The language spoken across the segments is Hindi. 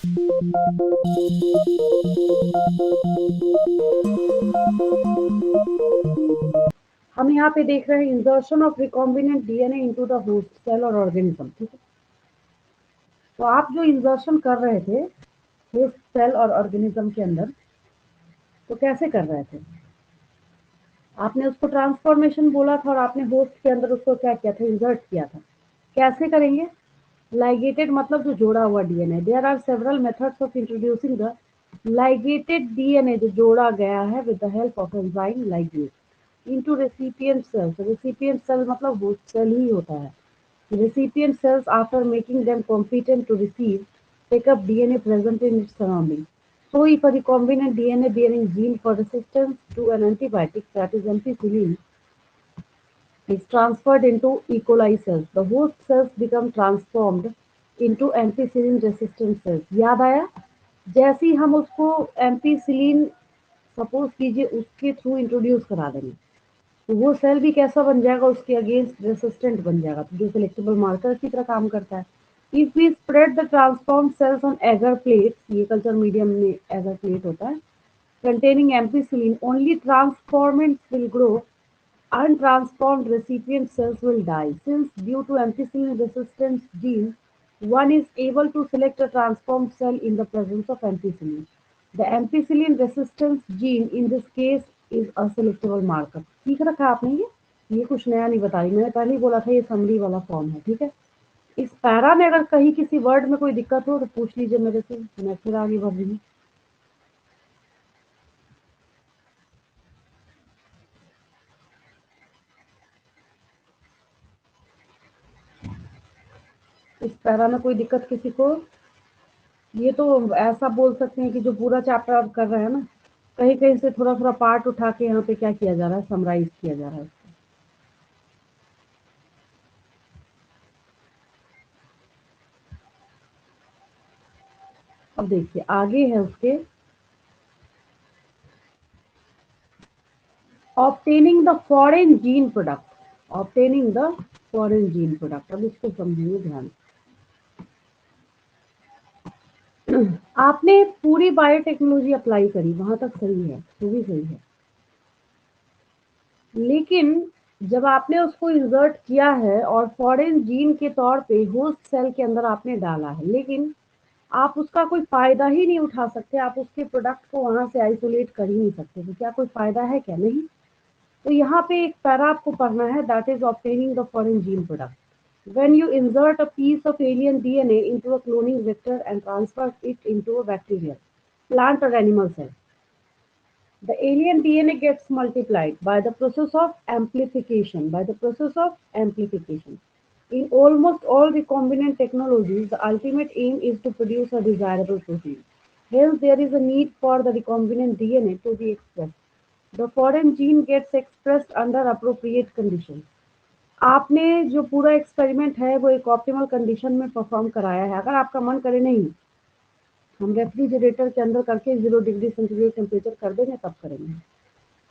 हम यहाँ पे देख रहे हैं insertion of recombinant DNA into the host cell और ऑर्गेनिज्म, ठीक है। तो आप जो इंसर्शन कर रहे थे होस्ट सेल और ऑर्गेनिज्म के अंदर, तो कैसे कर रहे थे? आपने उसको ट्रांसफॉर्मेशन बोला था और आपने होस्ट के अंदर उसको क्या किया था, इंसर्ट किया था। कैसे करेंगे? लाइगेटेड मतलब जो जोड़ा हुआ DNA. There are several methods of introducing the ligated DNA जो जोड़ा गया है with the help of enzyme ligase into recipient cells. Recipient cell मतलब होस्ट सेल ही होता है। Recipient cells, after making them competent to receive, take up DNA present in its surrounding. So, if a recombinant DNA bearing gene for resistance to an antibiotic, that is ampicillin, is transferred into E. coli cells, the host cells become transformed into ampicillin resistant cells. याद आया? जैसे ही हम उसको एम्पीसिलिन सपोज कीजिए उसके थ्रू इंट्रोड्यूस करा देंगे, तो वो सेल भी कैसा बन जाएगा, उसके अगेंस्ट रेसिस्टेंट बन जाएगा, तो जो सिलेक्टेबल मार्कर की तरह काम करता है। If we spread the transform cells on agar plates, ये कल्चर मीडियम में एगर प्लेट होता है, containing ampicillin, only transformants will grow, untransformed recipient cells will die. Since due to ampicillin resistance gene, one is able to select a transformed cell in the presence of ampicillin. The ampicillin resistance gene in this case is a selectable marker. ठीक रखा आपने ये कुछ नया नहीं बता रही, मैंने पहले ही बोला था ये समरी वाला फॉर्म है, ठीक है। इस पैरा में अगर कहीं किसी वर्ड में कोई दिक्कत हो तो पूछ लीजिए मेरे से, मैं फिर आगे बढ़ रही हूँ। इस पैरा में कोई दिक्कत किसी को? ये तो ऐसा बोल सकते हैं कि जो पूरा चैप्टर आप कर रहे हैं ना, कहीं कहीं से थोड़ा थोड़ा पार्ट उठा के यहाँ पे क्या किया जा रहा है, समराइज किया जा रहा है। अब देखिए आगे है उसके, obtaining the foreign gene product. Obtaining the foreign gene product, अब इसको समझिए ध्यान से। आपने पूरी बायोटेक्नोलॉजी अप्लाई करी, वहां तक सही है, वो भी सही है, लेकिन जब आपने उसको इंसर्ट किया है और फॉरेन जीन के तौर पे होस्ट सेल के अंदर आपने डाला है, लेकिन आप उसका कोई फायदा ही नहीं उठा सकते, आप उसके प्रोडक्ट को वहां से आइसोलेट कर ही नहीं सकते, तो क्या कोई फायदा है क्या? नहीं। तो यहाँ पे एक पैरा आपको पढ़ना है, that is obtaining the foreign gene product. When you insert a piece of alien DNA into a cloning vector and transfer it into a bacterial, plant or animal cell, the alien DNA gets multiplied by the process of amplification. By the process of amplification. In almost all recombinant technologies, the ultimate aim is to produce a desirable protein. Hence, there is a need for the recombinant DNA to be expressed. The foreign gene gets expressed under appropriate conditions. आपने जो पूरा एक्सपेरिमेंट है वो एक ऑप्टिमल कंडीशन में परफॉर्म कराया है। अगर आपका मन करे नहीं, हम रेफ्रिजरेटर के अंदर करके 0 डिग्री सेंटीग्रेड टेम्परेचर कर देंगे, तब करेंगे,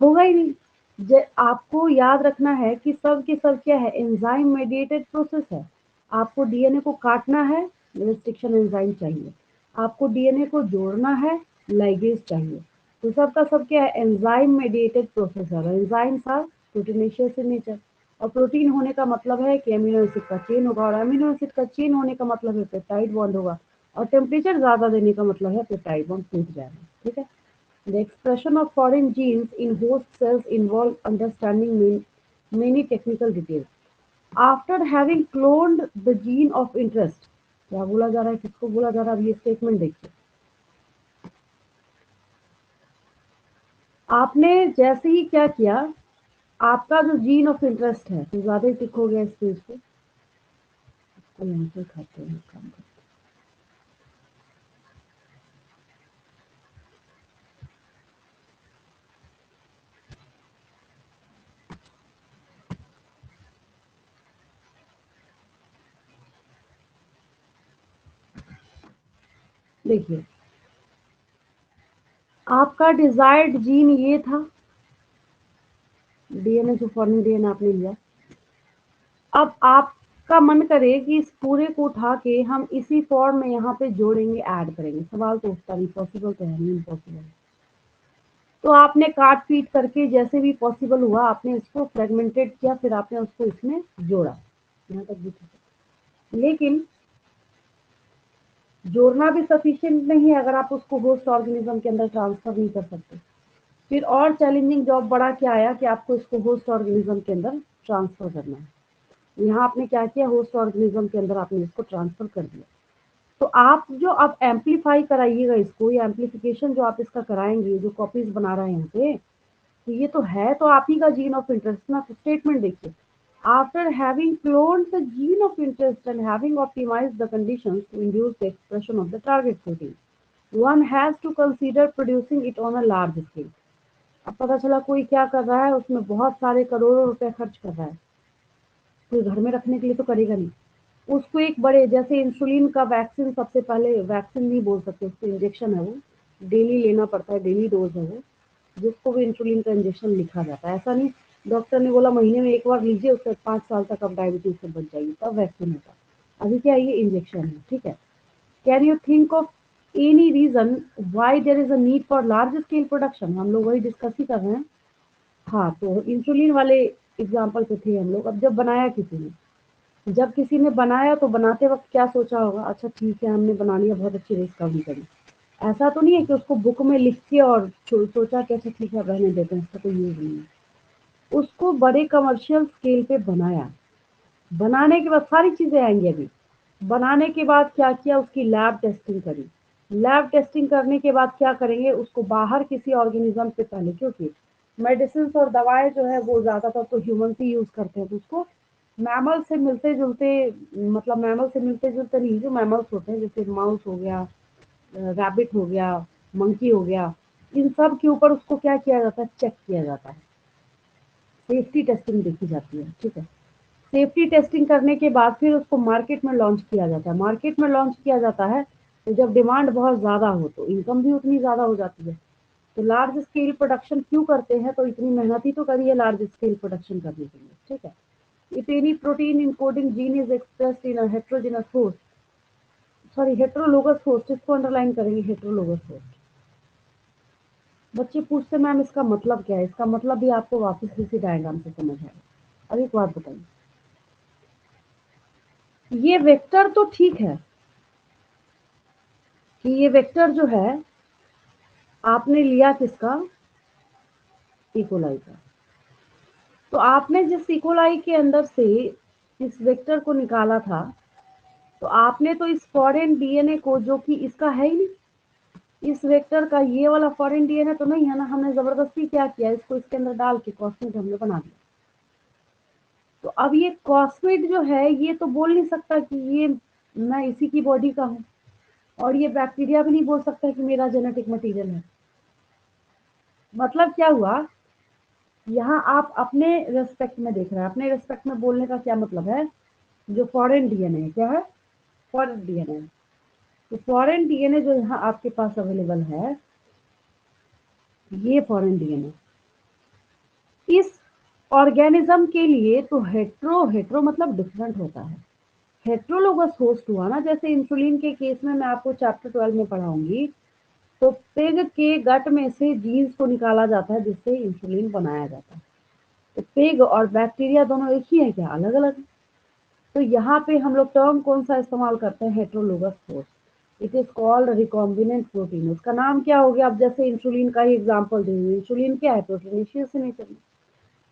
होगा ही नहीं। आपको याद रखना है कि सब के सब क्या है, एंजाइम मेडिएटेड प्रोसेस है। आपको डीएनए को काटना है, रेस्ट्रिक्शन एंजाइम चाहिए। आपको डीएनए को जोड़ना है, लाइगेज चाहिए। तो सब का सब क्या है, एंजाइम मेडिएटेड प्रोसेस है। Enzymes are proteinaceous in nature, और प्रोटीन होने का मतलब है कि अमीनो एसिड का चेन होगा, और अमीनो एसिड का चेन होने का मतलब है पेप्टाइड बॉन्ड होगा, और टेम्परेचर ज्यादा देने का मतलब है पेप्टाइड बॉन्ड टूट जाएगा, ठीक है। The expression of foreign genes in host cells involve understanding many technical details. After having cloned the gene of interest, क्या बोला जा रहा है, किसको बोला जा रहा है, अब ये स्टेटमेंट देखिए। आपने जैसे ही क्या किया, आपका जो जीन ऑफ इंटरेस्ट है, तो ज्यादा ही टिक हो गया इस पेज पे, तो यहाँ पे खाते हैं काम करते हैं। देखिए आपका डिजायर्ड जीन ये था, डीएनए जो फॉरेन डीएनए आपने लिया। अब आप आपका मन करे कि इस पूरे को उठा के हम इसी फॉर्म में यहाँ पे जोड़ेंगे, ऐड करेंगे, सवाल तो उठता नहीं, पॉसिबल तो है नहीं, इम्पॉसिबल। तो आपने काट पीट करके जैसे भी पॉसिबल हुआ आपने इसको फ्रेगमेंटेड किया, फिर आपने उसको इसमें जोड़ा, यहाँ तक भी ठीक है। लेकिन जोड़ना भी सफिशिएंट नहीं है अगर आप उसको होस्ट ऑर्गेनिज्म के अंदर ट्रांसफर नहीं कर सकते। फिर और चैलेंजिंग जॉब बढ़ा के आया कि आपको इसको होस्ट ऑर्गेनिज्म के अंदर ट्रांसफर करना है। यहाँ आपने क्या किया, होस्ट ऑर्गेनिज्म के अंदर आपने इसको ट्रांसफर कर दिया। तो आप जो अब एम्पलीफाई कराइएगा इसको, ये एम्पलीफिकेशन जो आप इसका कराएंगे, जो कॉपीज बना रहे हैं यहाँ पे, तो ये तो है तो आप ही का जीन ऑफ इंटरेस्ट ना। तो स्टेटमेंट देखिए, after having cloned the gene of interest and having optimised the conditions to induce the expression of the target protein, one has to consider producing it on a large scale. अब पता चला कोई क्या कर रहा है, उसमें बहुत सारे करोड़ों रुपए खर्च कर रहा है, कोई घर में रखने के लिए तो करेगा नहीं, उसको एक बड़े, जैसे इंसुलिन का वैक्सीन, सबसे पहले वैक्सीन नहीं बोल सकते उसको, इंजेक्शन है वो, डेली लेना पड़ता है, डेली डोज है वो, जिसको भी इंसुलिन का इंजेक्शन लिखा जाता है। ऐसा नहीं डॉक्टर ने बोला महीने में एक बार लीजिए, उससे 5 साल तक आप डायबिटीज से बच जाइए, तब वैक्सीन होता है। अभी क्या, ये इंजेक्शन है, ठीक है। Can you think of any reason why there is a need for large scale production? हम लोग वही डिस्कस ही कर रहे हैं। हाँ, तो इंसुलिन वाले एग्जाम्पल पे थे हम लोग। अब जब बनाया किसी ने, जब किसी ने बनाया तो बनाते वक्त क्या सोचा होगा, अच्छा ठीक है हमने बना लिया, बहुत अच्छी डिस्कवरी करी। ऐसा तो नहीं है कि उसको बुक में लिख के और सोचा कि अच्छा ठीक है रहने देते हैं, इसका कोई यूज नहीं है। उसको बड़े कमर्शियल स्केल पे बनाया, बनाने के बाद सारी चीजें आएंगी अभी। बनाने के बाद क्या किया, उसकी लैब टेस्टिंग करी। लैब टेस्टिंग करने के बाद क्या करेंगे, उसको बाहर किसी ऑर्गेनिज्म पे पहले, क्योंकि मेडिसिन और दवाएं जो है वो ज्यादातर तो ह्यूमन ही यूज करते हैं, तो उसको मैमल से मिलते जुलते, मतलब मैमल से मिलते जुलते नहीं, जो मैमल्स होते हैं जैसे माउस हो गया, रैबिट हो गया, मंकी हो गया, इन सब के ऊपर उसको क्या किया जाता है, चेक किया जाता है, सेफ्टी टेस्टिंग देखी जाती है, ठीक है। सेफ्टी टेस्टिंग करने के बाद फिर उसको मार्केट में लॉन्च किया जाता है। मार्केट में लॉन्च किया जाता है तो जब डिमांड बहुत ज़्यादा हो तो इनकम भी उतनी ज़्यादा हो जाती है। तो लार्ज स्केल प्रोडक्शन क्यों करते हैं, तो इतनी मेहनत ही तो करी है लार्ज स्केल प्रोडक्शन करने के लिए, ठीक है। If any protein encoding gene is expressed in a heterogeneous host, sorry heterologous host, इसको अंडरलाइन करेंगे, हेट्रोलोगस होस्ट। बच्चे पूछते मैम इसका मतलब क्या है, इसका मतलब भी आपको वापस इसी डायग्राम से समझ आएगा। अब एक बात बताइए, ये वेक्टर तो ठीक है कि ये वेक्टर जो है आपने लिया किसका, इकोलाई का। तो आपने जिस इकोलाई के अंदर से इस वेक्टर को निकाला था, तो आपने तो इस फॉरेन डीएनए को, जो कि इसका है ही नहीं, इस वेक्टर का ये वाला फॉरेन डीएनए तो नहीं है ना, हमने जबरदस्ती क्या किया, इसको इसके अंदर डाल के कॉस्मेट हमने बना दिया। तो अब ये कॉस्मेट जो है ये तो बोल नहीं सकता कि ये मैं इसी की बॉडी का हूँ, और ये बैक्टीरिया भी नहीं बोल सकता कि मेरा जेनेटिक मटेरियल है। मतलब क्या हुआ, यहाँ आप अपने रेस्पेक्ट में देख रहे हैं। अपने रेस्पेक्ट में बोलने का क्या मतलब है, जो फॉरेन डीएनए है, क्या है, फॉरेन डीएनए। तो फॉरेन डीएनए जो यहाँ आपके पास अवेलेबल है, ये फॉरेन डीएनए इस ऑर्गेनिज्म के लिए तो हेट्रो, हेट्रो मतलब डिफरेंट होता है। हेट्रोलोगस होस्ट हुआ ना, जैसे इंसुलिन के केस में मैं आपको चैप्टर 12 में पढ़ाऊंगी, तो पिग के गट में से जीन्स को निकाला जाता है जिससे इंसुलिन बनाया जाता है। तो पिग और बैक्टीरिया दोनों एक ही है क्या, अलग अलग? तो यहाँ पे हम लोग टर्म कौन सा इस्तेमाल करते हैं, heterologous host. It is called recombinant protein. उसका नाम क्या हो गया, अब जैसे इंसुलिन का ही एग्जांपल दे, इंसुलिन क्या है, प्रोटीनेशियस नेचर में।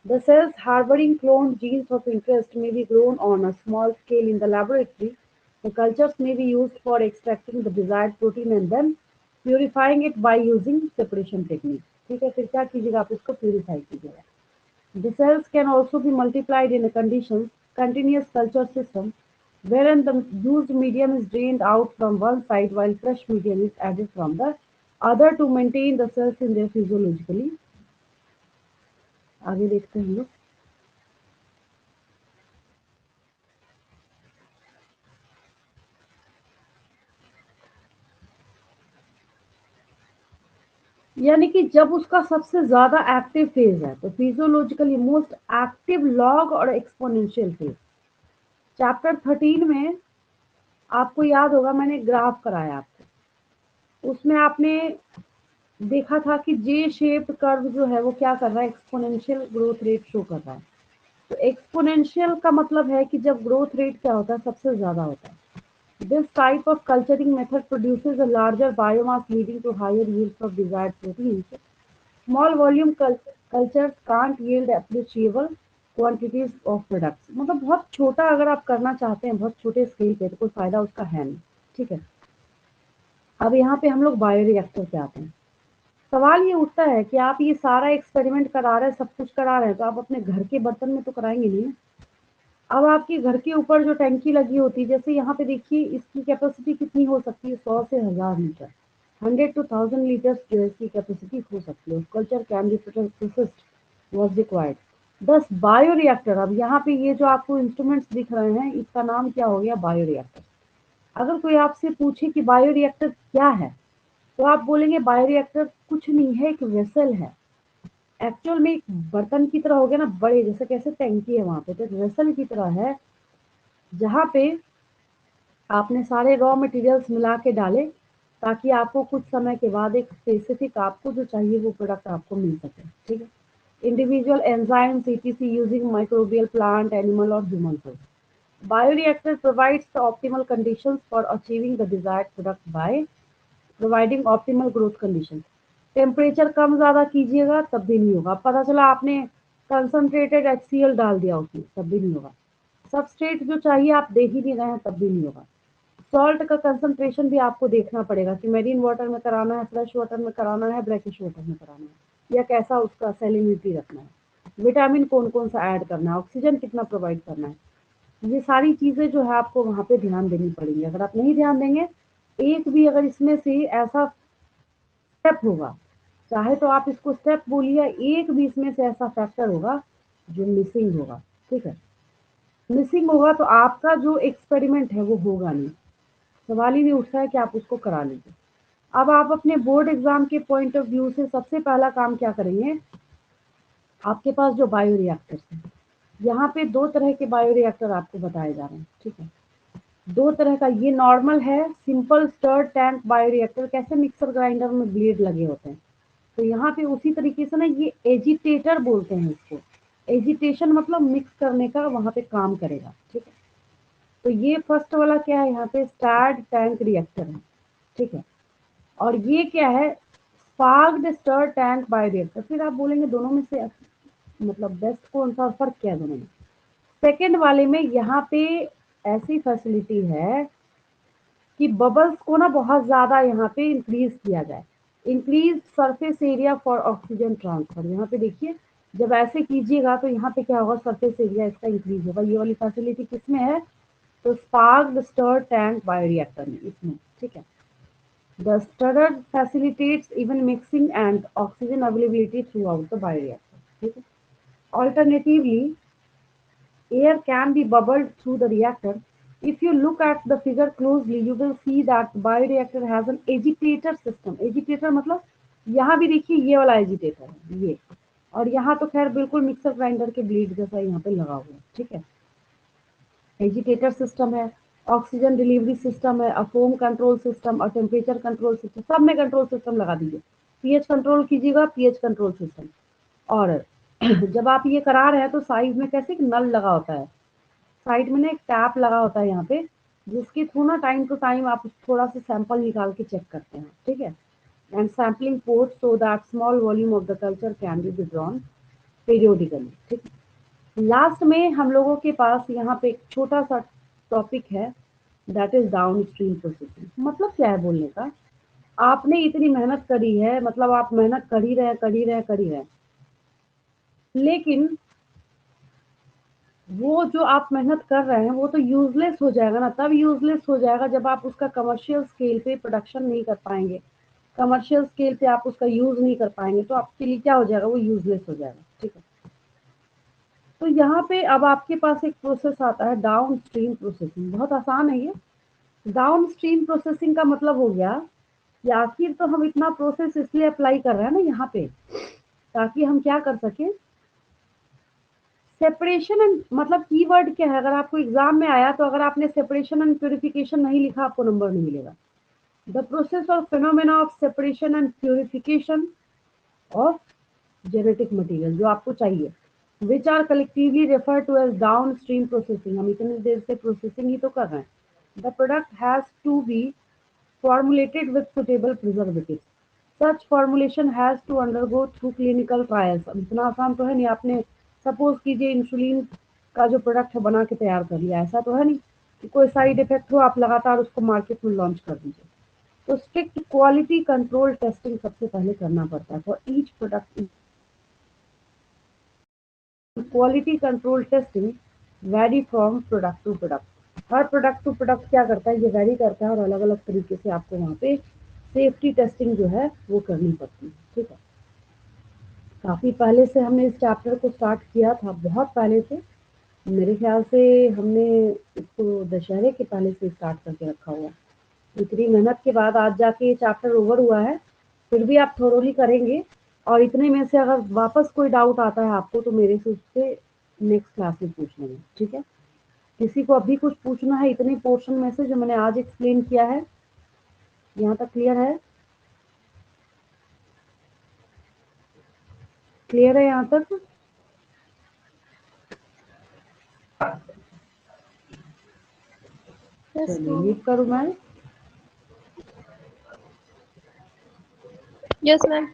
The cells harboring cloned genes of interest may be grown on a small scale in the laboratory. The cultures may be used for extracting the desired protein and then purifying it by using separation technique. ठीक है, फिर क्या कीजिएगा, आप इसको प्यूरिफाई कीजिएगा। The cells can also be multiplied in a conditions continuous culture system wherein the used medium is drained out from one side while fresh medium is added from the other to maintain the cells in their physiologically। आगे देखते हैं हम लोग। यानी कि जब उसका सबसे ज्यादा एक्टिव फेज है, तो फिजियोलॉजिकली मोस्ट एक्टिव लॉग और एक्सपोनेंशियल फेज। चैप्टर 13 में आपको याद होगा मैंने ग्राफ कराया आपको, उसमें आपने देखा था कि जे शेप्ड कर्व जो है वो क्या कर रहा है, एक्सपोनेंशियल ग्रोथ रेट शो कर रहा है। तो एक्सपोनेंशियल का मतलब है कि जब ग्रोथ रेट क्या होता है, सबसे ज्यादा होता है। This type of culturing method produces a larger biomass leading to higher yields of desired proteins. Small volume cultures can't yield appreciable quantities of products. मतलब बहुत छोटा अगर आप करना चाहते हैं, बहुत छोटे स्केल पे, तो कोई फायदा उसका है नहीं। ठीक है, अब यहाँ पे हम लोग बायोरिएक्टर पे आते हैं। सवाल ये उठता है कि आप ये सारा एक्सपेरिमेंट करा रहे हैं, सब कुछ करा रहे हैं, तो आप अपने घर के बर्तन में तो कराएंगे नहीं। अब आपके घर के ऊपर जो टंकी लगी होती है, जैसे यहाँ पे देखिए इसकी कैपेसिटी कितनी हो सकती है, 100 से 1000 लीटर, 100 to 1000 लीटर्स जो है इसकी कैपेसिटी हो सकती है। Culture can be processed was required 10 bioreactor. अब यहाँ पे ये जो आपको इंस्ट्रूमेंट्स दिख रहे हैं, इसका नाम क्या हो गया, बायोरिएक्टर। अगर कोई आपसे पूछे कि बायोरिएक्टर क्या है, तो आप बोलेंगे बायोरिएक्टर कुछ नहीं है, एक वेसल है। एक्चुअल में एक बर्तन की तरह हो गया ना, बड़े जैसे कैसे टैंकी है वहां पे, तो एक वेसल की तरह है, जहाँ पे आपने सारे रॉ मटेरियल्स मिला के डाले, ताकि आपको कुछ समय के बाद एक स्पेसिफिक आपको जो चाहिए वो प्रोडक्ट आपको मिल सके। ठीक है, individual enzymes etc using microbial plant animal और human source. Bioreactor provides the optimal conditions for achieving the desired product by providing optimal growth condition. Temperature कम ज्यादा कीजिएगा तब भी नहीं होगा। पता चला आपने कंसंट्रेटेड HCl डाल दिया उसमें, तब भी नहीं होगा। सबस्ट्रेट जो चाहिए आप दे ही नहीं रहे हैं, तब भी नहीं होगा। सॉल्ट का कंसंट्रेशन भी आपको देखना पड़ेगा कि मेरीन वाटर में कराना है, फ्रेश वाटर में कराना है, ब्रैकिश वाटर में कराना है, या कैसा उसका सैलिनिटी रखना है, विटामिन कौन कौन सा ऐड करना है, ऑक्सीजन कितना प्रोवाइड करना है। ये सारी चीजें जो है आपको वहां पे ध्यान देनी पड़ेगी। अगर आप नहीं ध्यान देंगे, एक भी अगर इसमें से ऐसा स्टेप होगा, चाहे तो आप इसको स्टेप बोलिए, एक भी इसमें से ऐसा फैक्टर होगा जो मिसिंग होगा, ठीक है, मिसिंग होगा तो आपका जो एक्सपेरिमेंट है वो होगा नहीं। सवाल ही नहीं उठता है कि आप उसको करा लीजिए। अब आप अपने बोर्ड एग्जाम के पॉइंट ऑफ व्यू से सबसे पहला काम क्या करेंगे, आपके पास जो बायोरिएक्टर्स हैं, यहाँ पे दो तरह के बायोरिएक्टर आपको बताए जा रहे हैं। ठीक है, दो तरह का, ये नॉर्मल है सिंपल स्टर्ड टैंक बायोरिएक्टर, कैसे मिक्सर ग्राइंडर में ब्लेड लगे होते हैं, तो यहाँ पे उसी तरीके से ना, ये एजिटेटर बोलते हैं इसको। एजिटेशन मतलब मिक्स करने का वहां पे काम करेगा। ठीक है, तो ये फर्स्ट वाला क्या है, यहाँ पे स्टैर्ड टैंक रिएक्टर है। ठीक है, और ये क्या है, स्पार्क्ड स्टर टैंक बायोरिएक्टर। फिर आप बोलेंगे दोनों में से मतलब बेस्ट कौन सा, फर्क क्या है दोनों में। सेकेंड वाले में यहाँ पे ऐसी फैसिलिटी है कि बबल्स को ना बहुत ज्यादा यहाँ पे इंक्रीज किया जाए, increase surface area for oxygen transfer. यहाँ पे देखिए, जब ऐसे कीजिएगा तो यहाँ पे क्या होगा, सरफेस एरिया इसका इंक्रीज होगा। ये वाली फैसिलिटी किसमें है, तो स्पार्क्ड स्टर टैंक बायोरिएक्टर में, इसमें। ठीक है, the stirrer facilitates even mixing and oxygen availability throughout the bioreactor. ठीक है, alternatively air can be bubbled through the reactor. If you look at the figure closely, you will see that the bioreactor has an agitator system. Agitator मतलब यहाँ भी देखिए ये वाला एजिटेटर है ये, और यहाँ तो खैर बिल्कुल मिक्सर ग्राइंडर के ब्लेड जैसा यहाँ पे लगा हुआ है। ठीक है, एजिटेटर सिस्टम है, ऑक्सीजन डिलीवरी सिस्टम है, फोम कंट्रोल सिस्टम और टेम्परेचर कंट्रोल सिस्टम, सब में कंट्रोल सिस्टम लगा दीजिए। पीएच कंट्रोल कीजिएगा, पीएच कंट्रोल सिस्टम। और जब आप ये करा रहे हैं तो साइड में कैसे एक नल लगा होता है, साइड में ना एक टैप लगा होता है यहाँ पे, जिसके थ्रू ना टाइम टू टाइम आप थोड़ा सा सैंपल निकाल के चेक करते हैं। ठीक है, and sampling port so that small volume of the culture can be withdrawn periodically. ठीक है, लास्ट में हम लोगों के पास यहाँ पे एक छोटा सा टॉपिक है, that is down stream processing. मतलब क्या है बोलने का, आपने इतनी मेहनत करी है, मतलब आप मेहनत कर ही रहे कर ही रहे कर ही रहे, लेकिन वो जो आप मेहनत कर रहे हैं वो तो यूजलेस हो जाएगा ना। तब यूजलेस हो जाएगा जब आप उसका कमर्शियल स्केल पे प्रोडक्शन नहीं कर पाएंगे, कमर्शियल स्केल पे आप उसका यूज नहीं कर पाएंगे, तो आपके लिए क्या हो जाएगा, वो यूजलेस हो जाएगा। ठीक है, तो यहाँ पे अब आपके पास एक प्रोसेस आता है डाउन स्ट्रीम प्रोसेसिंग। बहुत आसान है ये। डाउन स्ट्रीम प्रोसेसिंग का मतलब हो गया कि आखिर तो हम इतना प्रोसेस इसलिए अप्लाई कर रहे हैं ना यहाँ पे, ताकि हम क्या कर सके, सेपरेशन एंड मतलब कीवर्ड क्या है, अगर आपको एग्जाम में आया तो अगर आपने सेपरेशन एंड प्यूरिफिकेशन नहीं लिखा आपको नंबर नहीं मिलेगा। द प्रोसेस और phenomena of separation and purification of genetic material जो आपको चाहिए, which are collectively refer to as downstream processing. हम इतनी देर से प्रोसेसिंग ही तो कर रहे हैं। The product has to be formulated with suitable preservatives. Such formulation has to undergo through clinical trials। अब इतना आसान तो है नहीं, आपने सपोज कीजिए इंसुलिन का जो प्रोडक्ट है बना के तैयार कर लिया, ऐसा तो है नहीं कि कोई साइड इफेक्ट हो आप लगातार उसको मार्केट में लॉन्च कर दीजिए। तो स्ट्रिक्ट क्वालिटी कंट्रोल टेस्टिंग सबसे पहले करना पड़ता है for each product. Quality control testing vary from product to product. हर प्रोडक्ट टू प्रोडक्ट क्या करता है, ये वैरी करता है और अलग अलग तरीके से आपको वहाँ पे सेफ्टी टेस्टिंग जो है वो करनी पड़ती है। ठीक है, काफ़ी पहले से हमने इस चैप्टर को स्टार्ट किया था, बहुत पहले से, मेरे ख्याल से हमने इसको दशहरे के पहले से स्टार्ट करके रखा हुआ। इतनी मेहनत के बाद आज जाके ये चैप्टर ओवर हुआ है, फिर भी आप थोरोली करेंगे और इतने में से अगर वापस कोई डाउट आता है आपको तो मेरे से उससे नेक्स्ट क्लास में पूछ लेंगे। ठीक है, किसी को अभी कुछ पूछना है इतने पोर्शन में से जो मैंने आज एक्सप्लेन किया है, यहाँ तक क्लियर है? क्लियर है यहाँ तक? चलिए लीव करूँ मैं? Yes ma'am.